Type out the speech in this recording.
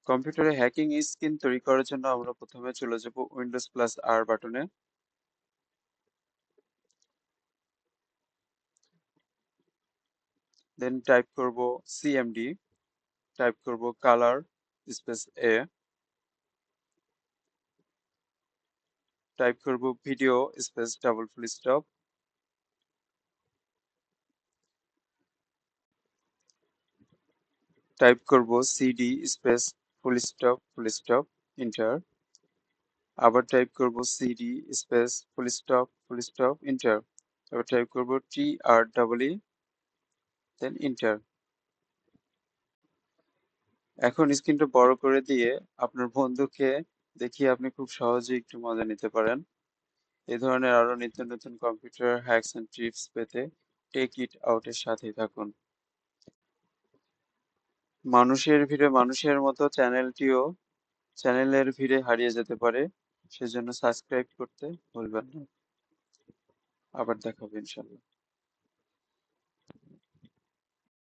কম্পিউটারে hacking screen তৈরি করার জন্য আমরা প্রথমে চলে যাব উইন্ডোজ প্লাস আর বাটনে। দেন টাইপ করব সিএমডি, টাইপ করব কালার স্পেস এ, টাইপ করব video space double full stop, type করব CD space full stop enter, আবার টাইপ করব CD space full stop enter, আবার টাইপ করব টি আর ডাবল ই, দেন inter. এখন স্ক্রিনটা বড় করে দিয়ে আপনার বন্ধুকে দেখিয়ে আপনি খুব সহজেই একটু মজা নিতে পারেন। এই ধরনের আরো নিত্য নতুন কম্পিউটার হ্যাকস এন্ড টিপস পেতে টেক ইট আউটের সাথেই থাকুন। মানুষের ভিড়ে মানুষের মতো চ্যানেলের ভিড়ে হারিয়ে যেতে পারে, সেজন্য সাবস্ক্রাইব করতে ভুলবেন না। আবার দেখা হবে ইনশাল্লাহ।